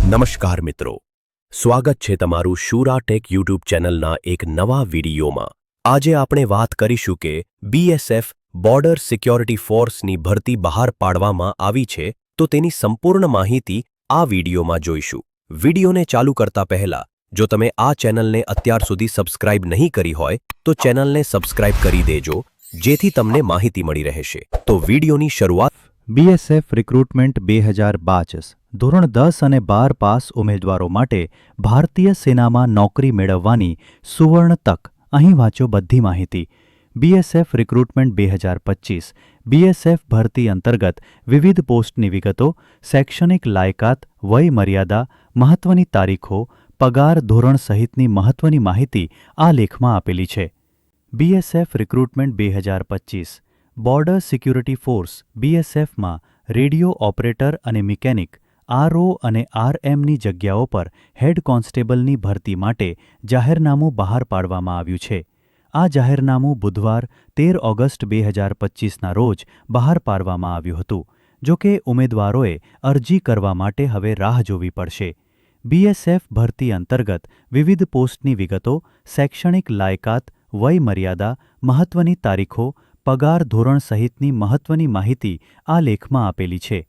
નમસ્કાર મિત્રો, સ્વાગત છે તમારું શુરા ટેક યુટ્યુબ ચેનલના એક નવા વિડીયોમાં। આજે આપણે વાત કરીશું કે બીએસએફ બોર્ડર સિક્યોરિટી ફોર્સની ભરતી બહાર પાડવામાં આવી છે, તો તેની સંપૂર્ણ માહિતી આ વિડીયોમાં જોઈશું। વિડીયોને ચાલુ કરતા પહેલા જો તમે આ ચેનલને અત્યાર સુધી સબસ્ક્રાઇબ નહીં કરી હોય તો ચેનલને સબસ્ક્રાઇબ કરી દેજો, જેથી તમને માહિતી મળી રહેશે। તો વિડીયોની શરૂઆત। બીએસએફ રિક્રુટમેન્ટ 2025 ધોરણ 10 અને 12 પાસ ઉમેદવારો માટે ભારતીય સેનામાં નોકરી મેળવવાની સુવર્ણ તક। અહીં વાંચો બધી માહિતી। બીએસએફ રિક્રુટમેન્ટ 2025 બીએસએફ ભરતી અંતર્ગત વિવિધ પોસ્ટની વિગતો, શૈક્ષણિક લાયકાત, વય મર્યાદા, મહત્વની તારીખો, પગાર ધોરણ સહિતની મહત્વની માહિતી આ લેખમાં આપેલી છે। BSF recruitment 2025 border security force બીએસએફમાં રેડિયો ઓપરેટર અને મિકેનિક આરઓ અને આરએમની જગ્યાઓ પર હેડ કોન્સ્ટેબલની ભરતી માટે જાહેરનામું બહાર પાડવામાં આવ્યું છે। આ જાહેરનામું બુધવાર 13 ઓગસ્ટ 2025ના રોજ બહાર પાડવામાં આવ્યું હતું। જો કે ઉમેદવારોએ અરજી કરવા માટે હવે રાહ જોવી પડશે। બીએસએફ ભરતી અંતર્ગત વિવિધ પોસ્ટની વિગતો, શૈક્ષણિક લાયકાત, વય મર્યાદા, મહત્વની તારીખો, પગાર ધોરણ સહિતની મહત્વની માહિતી આ લેખમાં આપેલી છે।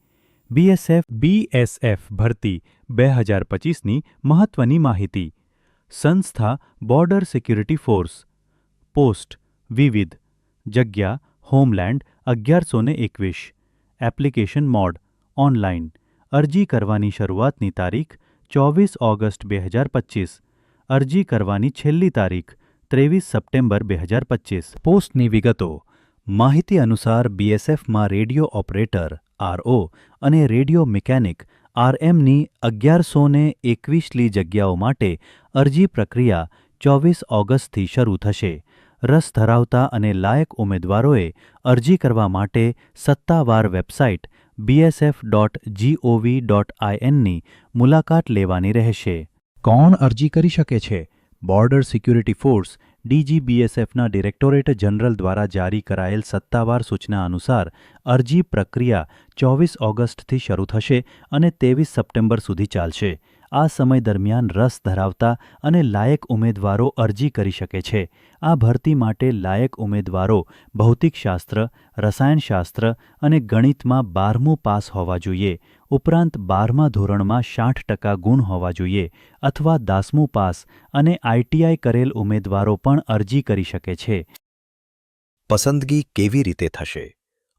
બીએસએફ ભરતી 2025ની મહત્વની માહિતી। સંસ્થા બોર્ડર સિક્યુરિટી ફોર્સ। પોસ્ટ વિવિધ। જગ્યા હોમલેન્ડ 1121। Application mode online. અરજી કરવાની શરૂઆતની તારીખ 24 ઓગસ્ટ 2025। અરજી કરવાની છેલ્લી તારીખ 23 સપ્ટેમ્બર 2025। પોસ્ટની વિગતો। માહિતી અનુસાર બીએસએફમાં રેડિયો ઓપરેટર આરઓ અને રેડિયો મિકેનિક આરએમની 1121લી જગ્યાઓ માટે અરજી પ્રક્રિયા 24 ઓગસ્ટથી શરૂ થશે। રસ ધરાવતા અને લાયક ઉમેદવારોએ અરજી કરવા માટે સત્તાવાર વેબસાઇટ bsf.gov.inની મુલાકાત લેવાની રહેશે। કોણ અરજી કરી શકે છે? બોર્ડર સિક્યુરિટી ફોર્સ ડીજીબીએસએફના ડિરેક્ટોરેટ જનરલ દ્વારા જારી કરાયેલ સત્તાવાર સૂચના અનુસાર અરજી પ્રક્રિયા 24 ઓગસ્ટથી શરૂ થશે અને 23 સપ્ટેમ્બર સુધી ચાલશે। આ સમય દરમિયાન રસ ધરાવતા અને લાયક ઉમેદવારો અરજી કરી શકે છે। આ ભરતી માટે લાયક ઉમેદવારો ભૌતિકશાસ્ત્ર, રસાયણશાસ્ત્ર અને ગણિતમાં 12મું પાસ હોવા જોઈએ, ઉપરાંત 12મા ધોરણમાં 60% ગુણ હોવા જોઈએ અથવા 10મું પાસ અને આઈટીઆઈ કરેલ ઉમેદવારો પણ અરજી કરી શકે છે। પસંદગી કેવી રીતે થશે?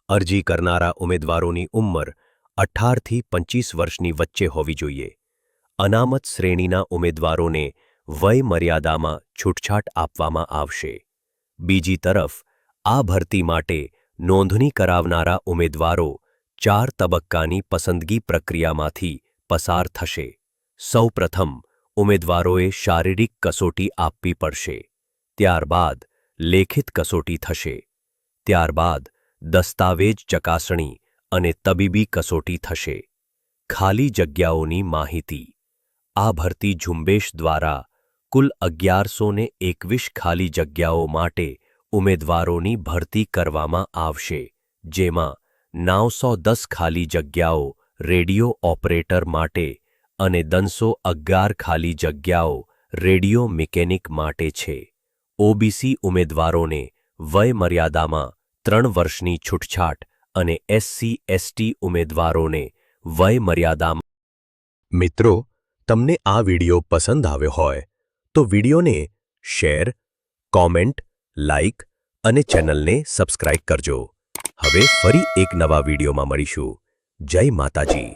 અરજી કરનારા ઉમેદવારોની ઉંમર 18થી 25 વર્ષની વચ્ચે હોવી જોઈએ। અનામત શ્રેણીના ઉમેદવારોને વય મર્યાદામાં છૂટછાટ આપવામાં આવશે। બીજી તરફ આ ભરતી માટે નોંધણી કરાવનારા ઉમેદવારો 4 તબક્કાની પસંદગી પ્રક્રિયામાંથી પસાર થશે। સૌપ્રથમ ઉમેદવારોએ શારીરિક કસોટી આપવી પડશે, ત્યારબાદ લેખિત કસોટી થશે, ત્યારબાદ દસ્તાવેજ ચકાસણી અને તબીબી કસોટી થશે। ખાલી જગ્યાઓની માહિતી। આ ભરતી ઝુંબેશ દ્વારા કુલ 1121 ખાલી જગ્યાઓ માટે ઉમેદવારોની ભરતી કરવામાં આવશે, જેમાં 910 ખાલી જગ્યાઓ રેડિયો ઓપરેટર માટે અને 311 ખાલી જગ્યાઓ રેડિયો મિકેનિક માટે છે। ઓબીસી ઉમેદવારોને વય મર્યાદામાં 3 વર્ષની છૂટછાટ અને એસસી/એસટી ઉમેદવારોને વય મર્યાદામાં। મિત્રો, તમને આ વિડીયો પસંદ આવ્યો હોય તો વિડીયોને શેર, કોમેન્ટ, લાઇક અને ચેનલને સબસ્ક્રાઇબ કરજો। હવે ફરી એક નવા વિડીયોમાં મળીશું। જય માતાજી।